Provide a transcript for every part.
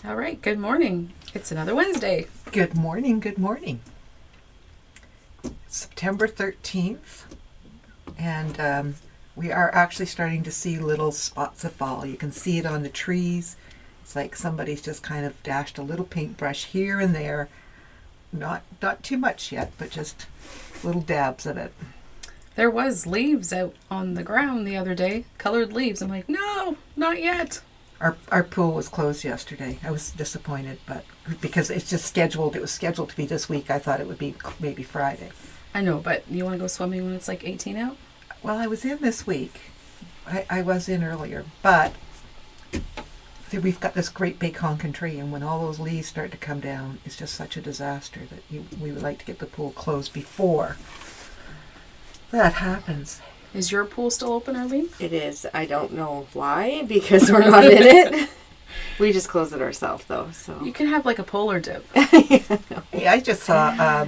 All right, good morning. It's another Wednesday. Good morning, good morning. September 13th, and we are actually starting to see little spots of fall. You can see it on the trees. It's like somebody's just kind of dashed a little paintbrush here and there. Not too much yet, but just little dabs of it. There was leaves out on the ground the other day, colored leaves. I'm like, no, not yet. Our pool was closed yesterday. I was disappointed, but because it's just scheduled, it was scheduled to be this week. I thought it would be maybe Friday. I know, but you want to go swimming when it's like 18 out? Well, I was in this week. I was in earlier, but we've got this great big honking tree, and when all those leaves start to come down, it's just such a disaster that we would like to get the pool closed before that happens. Is your pool still open, Arlene? It is. I don't know why, because we're not in it. We just closed it ourselves, though. So You can have like a polar dip. Hey, I just saw,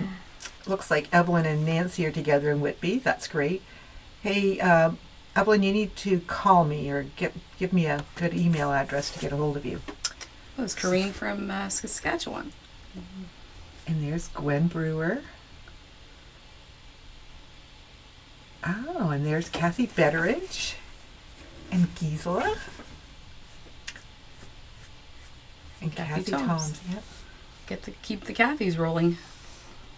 looks like Evelyn and Nancy are together in Whitby. That's great. Hey, Evelyn, you need to call me or give me a good email address to get a hold of you. That was Corrine from Saskatchewan. And there's Gwen Brewer. Oh, and there's Kathy Betteridge and Gisela. And Kathy Kathy Toms. Toms. Yep. Keep the Cathys rolling.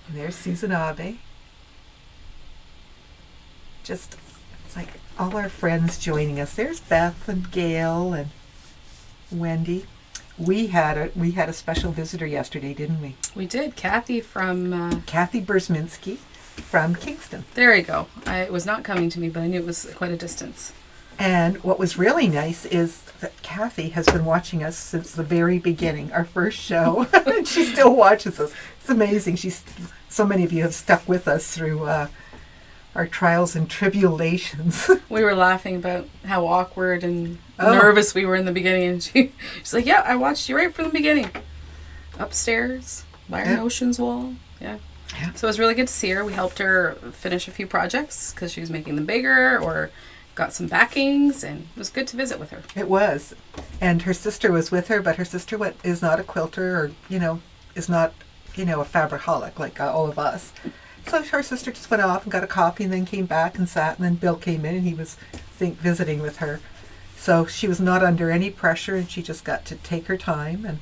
And there's Susan Abe. Just, it's like all our friends joining us. There's Beth and Gail and Wendy. We had a special visitor yesterday, didn't we? We did. Kathy from... Kathy Bersminski from Kingston. There you go. It was not coming to me, but I knew it was quite a distance. And what was really nice is that Kathy has been watching us since the very beginning, our first show. And she still watches us. It's amazing. So many of you have stuck with us through our trials and tribulations. We were laughing about how awkward and nervous we were in the beginning. And she's like, yeah, I watched you right from the beginning. Upstairs, by our notions wall. Yeah. So it was really good to see her. We helped her finish a few projects because she was making them bigger or got some backings, and it was good to visit with her. It was. And her sister was with her, but her sister is not a quilter or, is not, a fabricaholic like all of us. So her sister just went off and got a coffee and then came back and sat, and then Bill came in and he was, visiting with her. So she was not under any pressure and she just got to take her time, and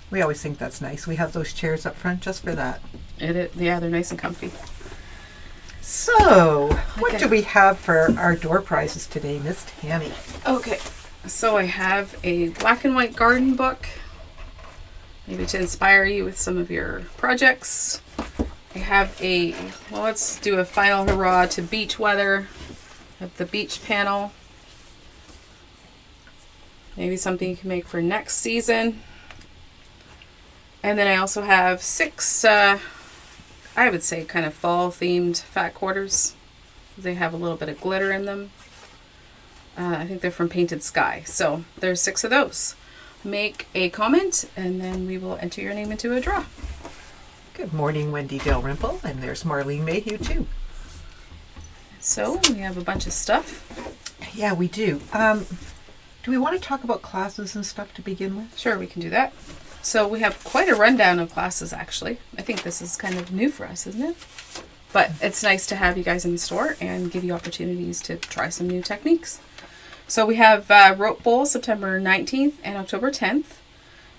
we always think that's nice. We have those chairs up front just for that. Yeah, they're nice and comfy. So, what do we have for our door prizes today, Miss Tammy? Okay, so I have a black and white garden book, maybe to inspire you with some of your projects. I have let's do a final hurrah to beach weather. I have the beach panel. Maybe something you can make for next season. And then I also have 6, I would say kind of fall themed fat quarters. They have a little bit of glitter in them. I think they're from Painted Sky. So there's 6 of those. Make a comment and then we will enter your name into a draw. Good morning, Wendy Dalrymple, and there's Marlene Mayhew too. So we have a bunch of stuff. Yeah, we do. Do we want to talk about classes and stuff to begin with? Sure, we can do that. So we have quite a rundown of classes, actually. I think this is kind of new for us, isn't it? But it's nice to have you guys in the store and give you opportunities to try some new techniques. So we have Rope Bowl September 19th and October 10th.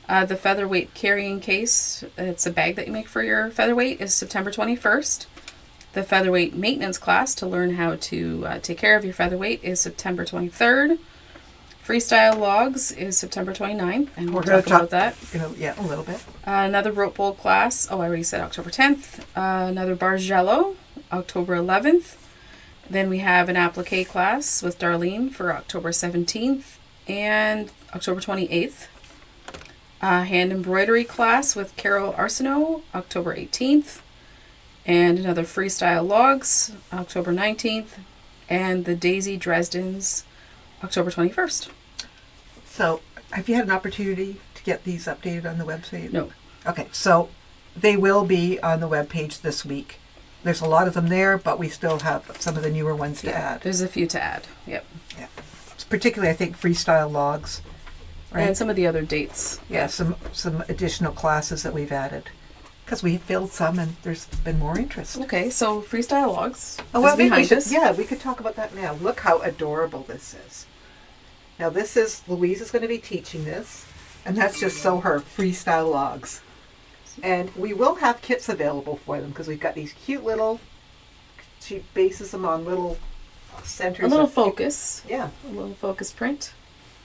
The featherweight carrying case, it's a bag that you make for your featherweight, is September 21st. The featherweight maintenance class to learn how to take care of your featherweight is September 23rd. Freestyle logs is September 29th, and we'll talk about that. Yeah, a little bit. Another rope bowl class, I already said October 10th. Another Bargello, October 11th. Then we have an applique class with Darlene for October 17th and October 28th. Hand embroidery class with Carol Arsenault, October 18th. And another freestyle logs, October 19th. And the Daisy Dresden's, October 21st. So, have you had an opportunity to get these updated on the website? No. Okay, so they will be on the webpage this week. There's a lot of them there, but we still have some of the newer ones to add. There's a few to add. Yep. Yeah. Particularly, I think, freestyle logs Right. And some of the other dates. Yeah, some additional classes that we've added. Because we filled some and there's been more interest. Okay, so freestyle logs Oh, well, is maybe we behind should, us. yeah, we could talk about that now. Look how adorable this is. Now this is, Louise is going to be teaching this, and that's just so her freestyle logs. And we will have kits available for them because we've got these cute little, she bases them on little centers. A little of- focus. Yeah. A little focus print.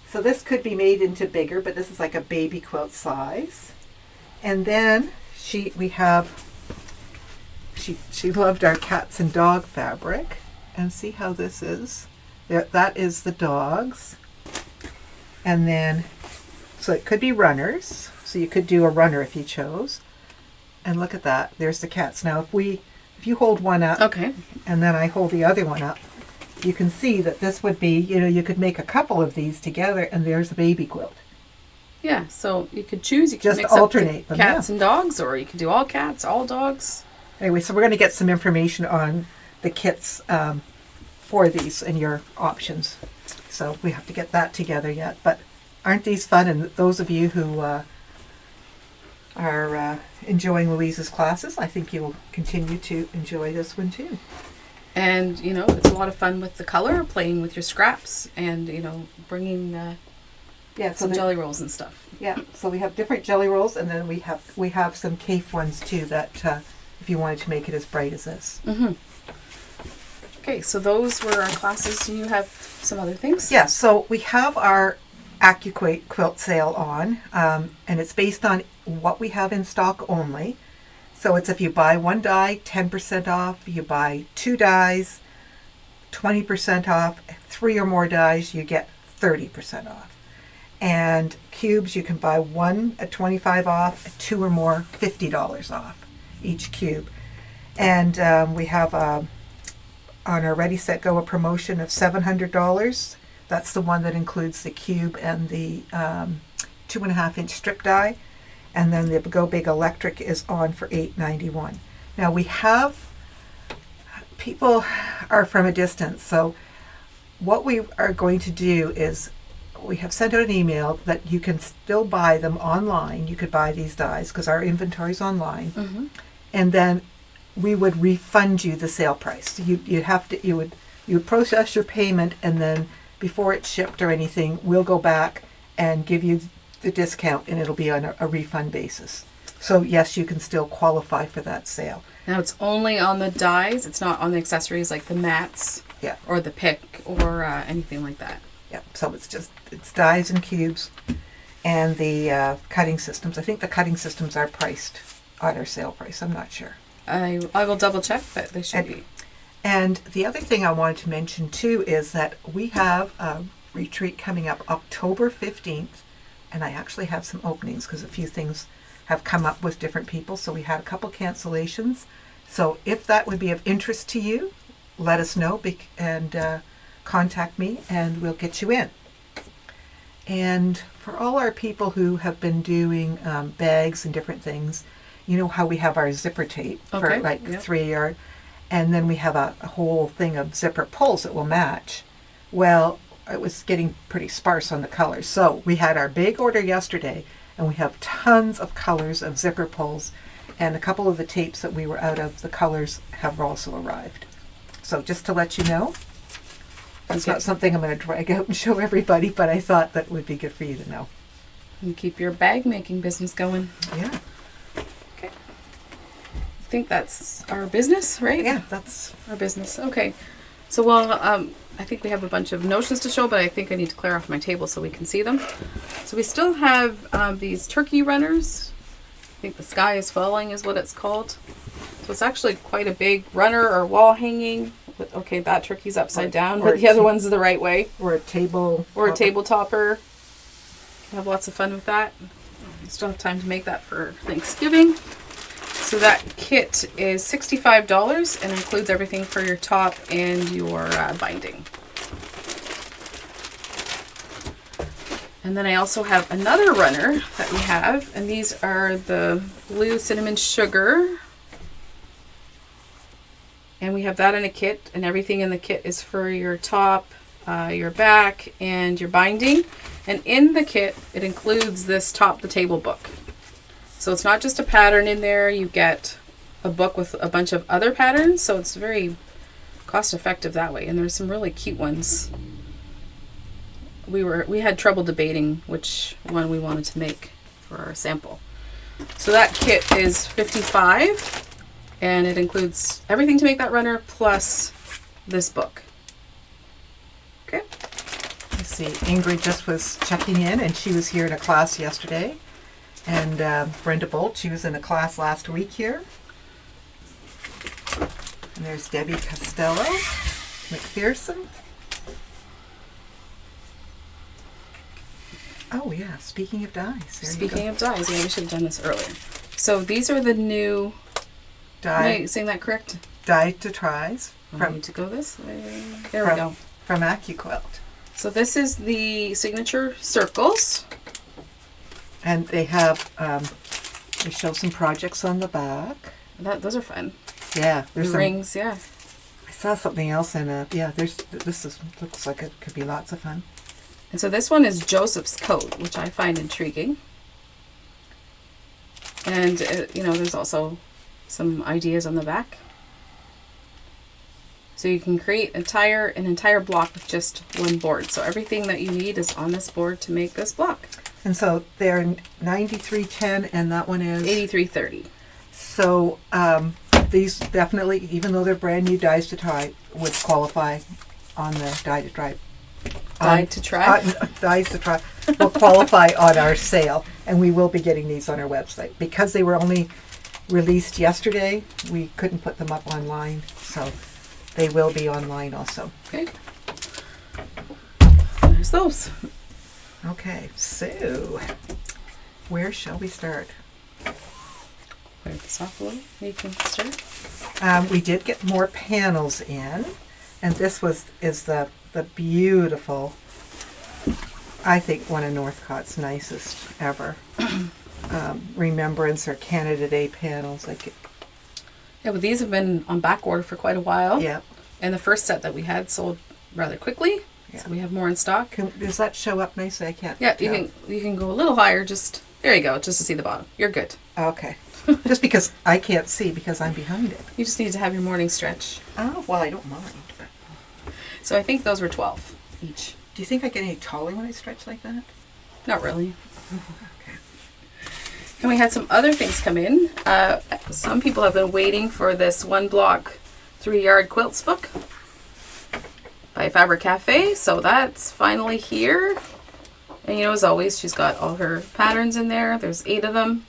So this could be made into bigger, but this is like a baby quilt size. And then she loved our cats and dog fabric. And see how this is. That is the dogs. And then, so it could be runners. So you could do a runner if you chose. And look at that. There's the cats. Now if you hold one up Okay. and then I hold the other one up, you can see that this would be, you could make a couple of these together and there's a baby quilt. Yeah, so you could choose. You could Just mix up alternate the them, cats and dogs, or you could do all cats, all dogs. Anyway, so we're going to get some information on the kits for these and your options. So we have to get that together yet. But aren't these fun? And those of you who are enjoying Louise's classes, I think you will continue to enjoy this one too. And, it's a lot of fun with the color, playing with your scraps, and, bringing Yeah, some jelly rolls and stuff. Yeah, so we have different jelly rolls, and then we have some cake ones too. That if you wanted to make it as bright as this. Mm-hmm. Okay, so those were our classes. Do you have some other things? Yeah, so we have our AccuQuate quilt sale on, and it's based on what we have in stock only. So it's if you buy one die, 10% off. You buy 2 dies, 20% off. 3 or more dies, you get 30% off. And cubes, you can buy 1 at 25 off, 2 or more, $50 off each cube. And we have on our Ready, Set, Go a promotion of $700. That's the one that includes the cube and the 2.5-inch strip die. And then the Go Big Electric is on for $8.91. Now we have, people are from a distance, so what we are going to do is we have sent out an email that you can still buy them online. You could buy these dies because our inventory is online. Mm-hmm. And then we would refund you the sale price. You would process your payment, and then before it's shipped or anything, we'll go back and give you the discount, and it'll be on a refund basis. So yes, you can still qualify for that sale. Now it's only on the dies. It's not on the accessories like the mats, Yeah. or the pick, or anything like that. Yeah, so it's dies and cubes, and the cutting systems. I think the cutting systems are priced on our sale price. I'm not sure. I will double check, but they should be. And the other thing I wanted to mention too is that we have a retreat coming up October 15th, and I actually have some openings because a few things have come up with different people. So we had a couple cancellations. So if that would be of interest to you, let us know and contact me, and we'll get you in. And for all our people who have been doing bags and different things, you know how we have our zipper tape for Yep. 3 yard, and then we have a whole thing of zipper pulls that will match. Well, it was getting pretty sparse on the colors. So we had our big order yesterday, and we have tons of colors of zipper pulls, and a couple of the tapes that we were out of, the colors have also arrived. So just to let you know, it's not something I'm going to drag out and show everybody, but I thought that would be good for you to know. And keep your bag making business going. Yeah. Okay. I think that's our business, right? Yeah, that's Our business. Okay. So, well, I think we have a bunch of notions to show, but I think I need to clear off my table so we can see them. So we still have these turkey runners. I think the sky is falling is what it's called. So it's actually quite a big runner or wall hanging. Okay, that turkey's upside down, but the other one's the right way. or a table. Or a table topper. Have lots of fun with that. Still have time to make that for Thanksgiving. So that kit is $65 and includes everything for your top and your binding. And then I also have another runner that we have, and these are the blue cinnamon sugar. And we have that in a kit, and everything in the kit is for your top, your back, and your binding. And in the kit, it includes this Top the Table book. So it's not just a pattern in there. You get a book with a bunch of other patterns. So it's very cost effective that way. And there's some really cute ones. We had trouble debating which one we wanted to make for our sample. So that kit is $55, and it includes everything to make that runner plus this book. Okay. Let's see. Ingrid just was checking in, and she was here in a class yesterday. And Brenda Bolt, she was in a class last week here. And there's Debbie Costello McPherson. Oh yeah, speaking of dies. Speaking of dies, yeah, we should have done this earlier. So these are the new. Am I saying that correct? Die to tries. I need to go this way. There we go. From AccuQuilt. So this is the signature circles. And they have, they show some projects on the back. Those are fun. Yeah, there's some rings. Yeah. I saw something else in it. Yeah, looks like it could be lots of fun. And so this one is Joseph's coat, which I find intriguing. And there's also some ideas on the back. So you can create an entire block with just one board. So everything that you need is on this board to make this block. And so they're 9310, and that one is 8330. So these definitely, even though they're brand new dies to try, would qualify on the die to try. Dies to try will qualify on our sale, and we will be getting these on our website because they were only released yesterday. We couldn't put them up online, so they will be online also. Okay. There's those. Okay, so where shall we start? Where this off a little? You can start. We did get more panels in, and this is the beautiful, I think one of Northcott's nicest ever. Remembrance or Canada Day panels. Yeah, but these have been on back order for quite a while. Yeah. And the first set that we had sold rather quickly. Yeah. So we have more in stock. Does that show up nicely? I can't. Yeah, you can go a little higher. There you go, just to see the bottom. You're good. Okay. Just because I can't see because I'm behind it. You just need to have your morning stretch. Oh, well, I don't mind. But. So I think those were 12 each. Do you think I get any taller when I stretch like that? Not really. Okay. And we had some other things come in. Some people have been waiting for this one block 3-yard quilts book by Fabric Cafe. So that's finally here. And as always, she's got all her patterns in there. There's 8 of them.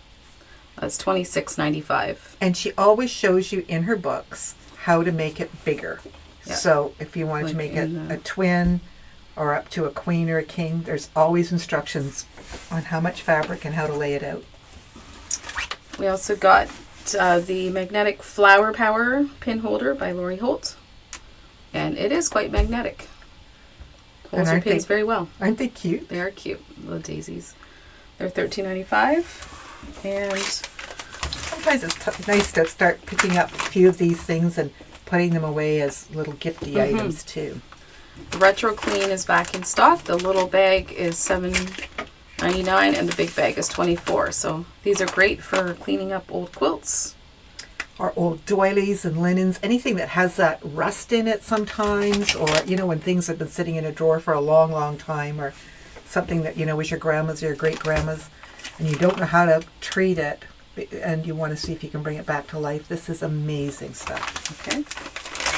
That's $26.95. And she always shows you in her books how to make it bigger. Yeah. So if you wanted to make it a twin or up to a queen or a king, there's always instructions on how much fabric and how to lay it out. We also got the Magnetic Flower Power pin holder by Lori Holt. And it is quite magnetic. Holds your pins very well. Aren't they cute? They are cute, little daisies. They're $13.95. And sometimes it's nice to start picking up a few of these things and putting them away as little gifty items too. The Retro Clean is back in stock. The little bag is $7.99 and the big bag is $24. So these are great for cleaning up old quilts. Or old doilies and linens, anything that has that rust in it sometimes, or when things have been sitting in a drawer for a long, long time, or something that was your grandma's or your great grandma's, and you don't know how to treat it, and you want to see if you can bring it back to life. This is amazing stuff. Okay.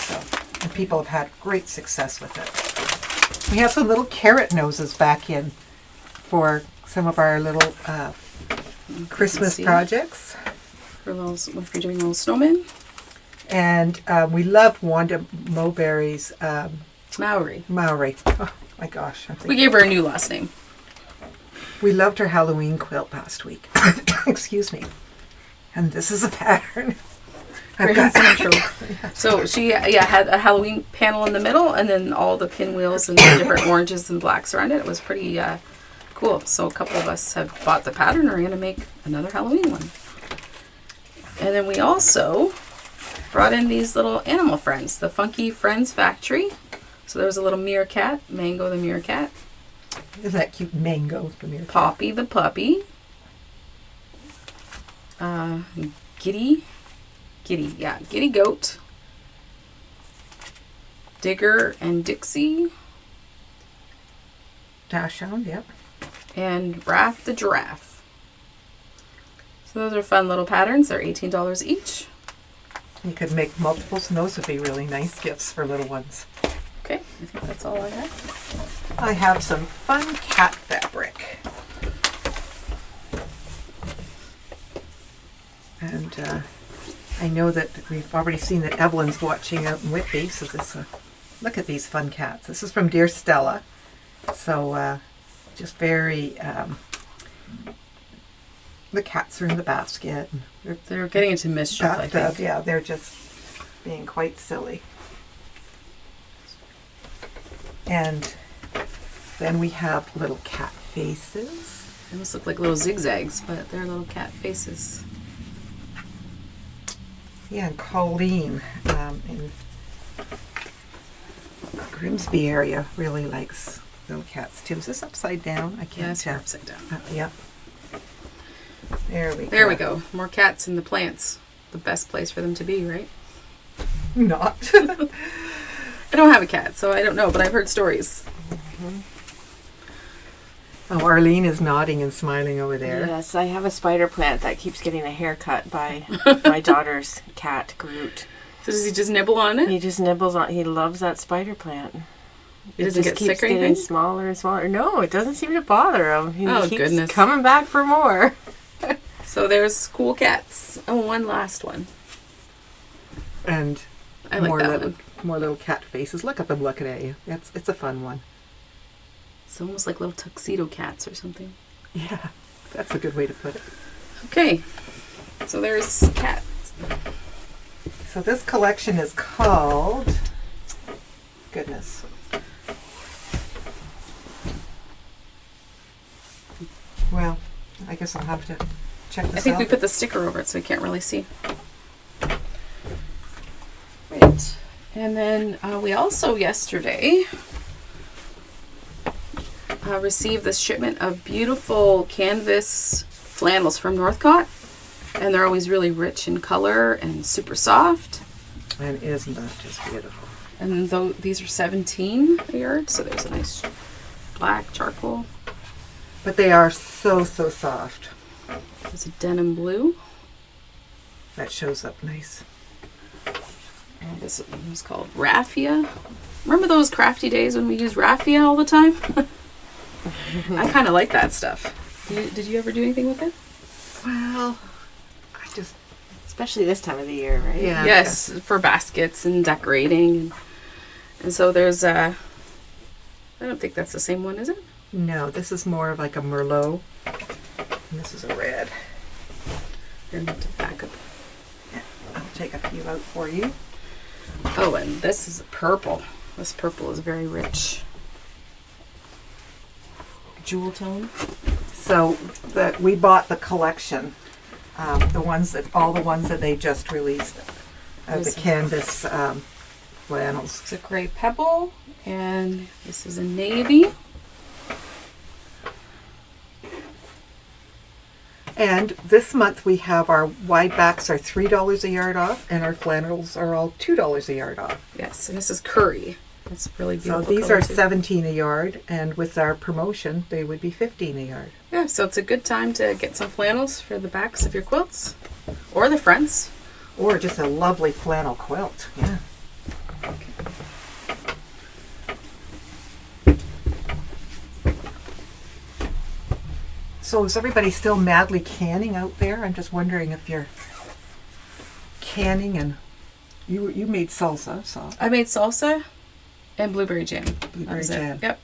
So, and people have had great success with it. We have some little carrot noses back in for some of our little Christmas projects. If you're doing little snowmen. And we love Wanda Mowberry's Maori. Oh my gosh. We gave her a new last name. We loved her Halloween quilt last week. Excuse me. And this is a pattern. So she had a Halloween panel in the middle and then all the pinwheels and the different oranges and blacks around it. It was pretty cool. So a couple of us have bought the pattern and are going to make another Halloween one. And then we also brought in these little animal friends, the Funky Friends Factory. So there was a little meerkat, Mango the meerkat. Isn't that cute? Mango from your Poppy the puppy. Giddy Goat. Digger and Dixie. Dachshund, yep. And Raph the Giraffe. So those are fun little patterns. They're $18 each. You could make multiples, and those would be really nice gifts for little ones. Okay, I think that's all I have. I have some fun cat fabric. And I know that we've already seen that Evelyn's watching out in Whitby, so this, look at these fun cats. This is from Dear Stella. So just very, the cats are in the basket. And They're getting into mischief, I think. yeah, they're just being quite silly. And then we have little cat faces. They almost look like little zigzags, but they're little cat faces. Yeah, and Colleen in Grimsby area really likes little cats too. Is this upside down? I can't Yes, tell. upside down. Yep. There we go. There we go. More cats in the plants. The best place for them to be, right? Not. I don't have a cat, so I don't know, but I've heard stories. Oh, Arlene is nodding and smiling over there. Yes, I have a spider plant that keeps getting a haircut by my daughter's cat, Groot. So does he just nibble on it? He just nibbles on. He loves that spider plant. He doesn't get keeps sick or getting anything? smaller and smaller. No, it doesn't seem to bother him. He Oh, keeps goodness. coming back for more. So there's cool cats. Oh, one last one. And I like that little, one. more little cat faces. Look at them looking at you. It's a fun one. It's almost like little tuxedo cats or something. Yeah, that's a good way to put it. Okay. So there's cats. So this collection is called, goodness. Well, I guess I'll have to check this I think out. we put the sticker over it so we can't really see. Right. And then we also yesterday received this shipment of beautiful canvas flannels from Northcott. And they're always really rich in color and super soft. And isn't that just beautiful? And these are 17 a yard, so there's a nice black charcoal. But they are so soft. There's a denim blue. That shows up nice. And this one was called raffia. Remember those crafty days when we used raffia all the time? I kind of like that stuff. Did you ever do anything with it? Well, I just... Especially this time of the year, right? Yeah. Yes, for baskets and decorating. And so there's I don't think that's the same one, is it? No, this is more of like a Merlot. And this is a red. Here, to back up. Yeah, I'll take a few out for you. Oh, and this is a purple. This purple is very rich. Jewel tone. So we bought the collection, all the ones that they just released, the canvas flannels. It's a gray pebble, and this is a navy. And this month we have our wide backs are $3 a yard off, and our flannels are all $2 a yard off. Yes, and this is curry. That's really So beautiful. these color are too. $17 a yard, and with our promotion, they would be $15 a yard. Yeah, so it's a good time to get some flannels for the backs of your quilts, or the fronts. Or just a lovely flannel quilt. Yeah. So is everybody still madly canning out there? I'm just wondering if you're canning, and you made salsa, so I made salsa and blueberry jam. That Blueberry was it. jam. Yep.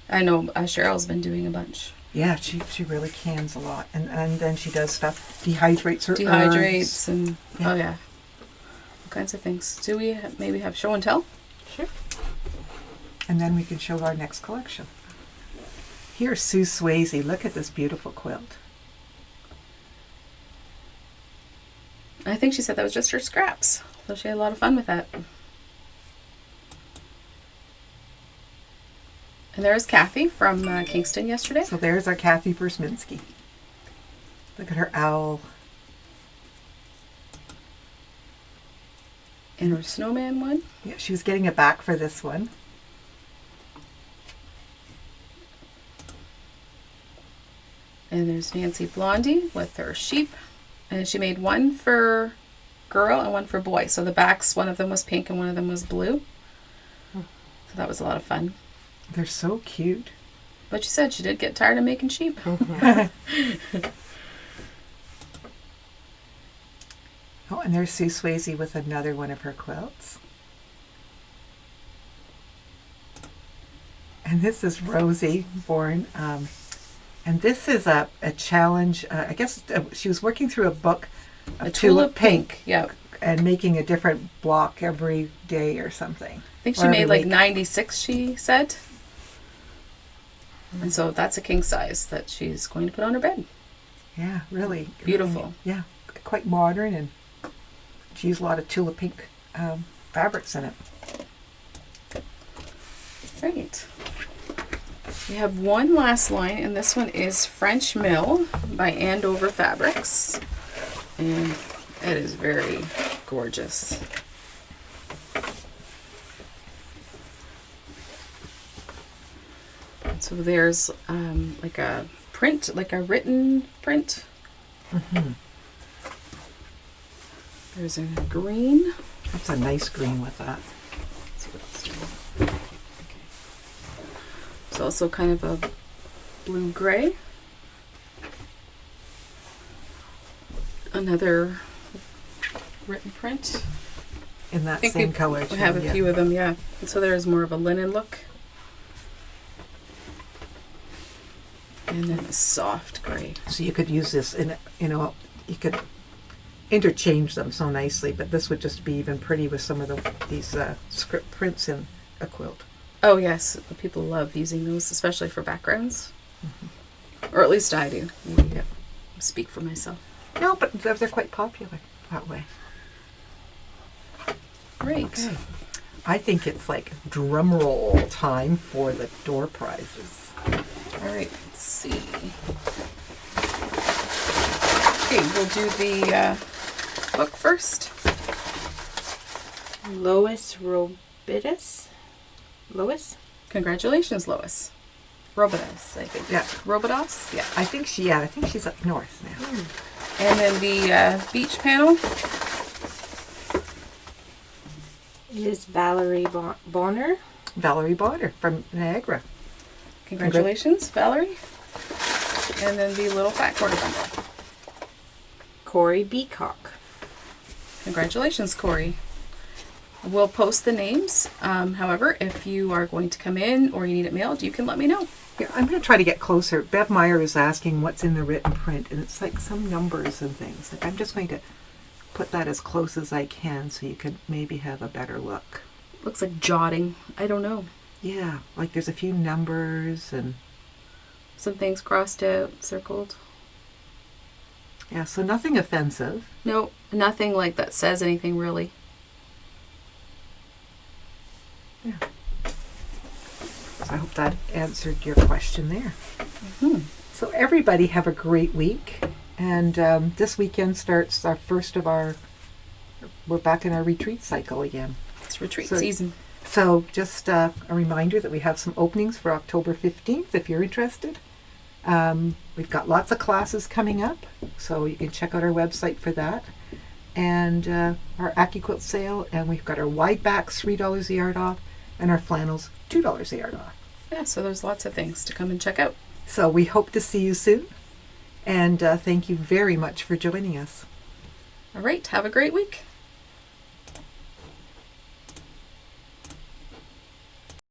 I know Cheryl's been doing a bunch. yeah, she really cans a lot, and then she does stuff, dehydrates her Dehydrates herbs. and Yeah. oh yeah, all kinds of things. Do we maybe have show and tell? Sure. And then we can show our next collection. Here's Sue Swayze. Look at this beautiful quilt. I think she said that was just her scraps, so she had a lot of fun with that. And there's Kathy from Kingston yesterday. So there's our Kathy Bersminski. Look at her owl. And her snowman one. Yeah, she was getting it back for this one. And there's Nancy Blondie with her sheep. And she made one for girl and one for boy. So the backs, one of them was pink and one of them was blue. So that was a lot of fun. They're so cute. But she said she did get tired of making sheep. Oh, and there's Sue Swayze with another one of her quilts. And this is Rosie born. And this is a challenge. I guess she was working through a book of A tulip pink. Yeah. and making a different block every day or something. I think she Or made every like week. 96, she said. And so that's a king size that she's going to put on her bed. Yeah, really. Beautiful. Really, yeah, quite modern, and she used a lot of tulip pink fabrics in it. Great. We have one last line, and this one is French Mill by Andover Fabrics. And it is very gorgeous. So there's like a print, like a written print. Mm-hmm. There's a green. That's a nice green with that. Let's see what else do we have. Okay. It's also kind of a blue-gray. Another written print. In that I think same color. we have a few of them, yeah. And so there's more of a linen look. And then a soft gray. So you could use this in, you could interchange them so nicely, but this would just be even pretty with some of these script prints in a quilt. Oh yes, people love using those, especially for backgrounds. Or at least I do. Maybe speak for myself. No, but they're quite popular that way. Great. Okay. I think it's like drum roll time for the door prizes. All right, let's see. Okay, we'll do the book first. Lois Robidas. Lois? Congratulations, Lois. Robidas, I think. Yeah. Robidas? Yeah. I think she's up north now. And then the beach panel. Is Valerie Bonner. Valerie Bonner from Niagara. Congratulations, Valerie. And then the little fat quarter bundle. Corey Beacock. Congratulations, Corey. We'll post the names. However, if you are going to come in or you need it mailed, you can let me know. Yeah, I'm going to try to get closer. Bev Meyer is asking what's in the written print, and it's like some numbers and things. Like I'm just going to put that as close as I can so you could maybe have a better look. Looks like jotting. I don't know. Yeah, like there's a few numbers and Some things crossed out, circled. yeah, so nothing offensive. No, nothing like that says anything really. Yeah. So I hope that answered your question there. Hmm. So everybody have a great week. And this weekend starts our first of we're back in our retreat cycle again. It's retreat So- season. So just a reminder that we have some openings for October 15th if you're interested. We've got lots of classes coming up, so you can check out our website for that. And our AccuQuilt sale, and we've got our wide backs $3 a yard off, and our flannels $2 a yard off. Yeah, so there's lots of things to come and check out. So we hope to see you soon, and thank you very much for joining us. All right, have a great week.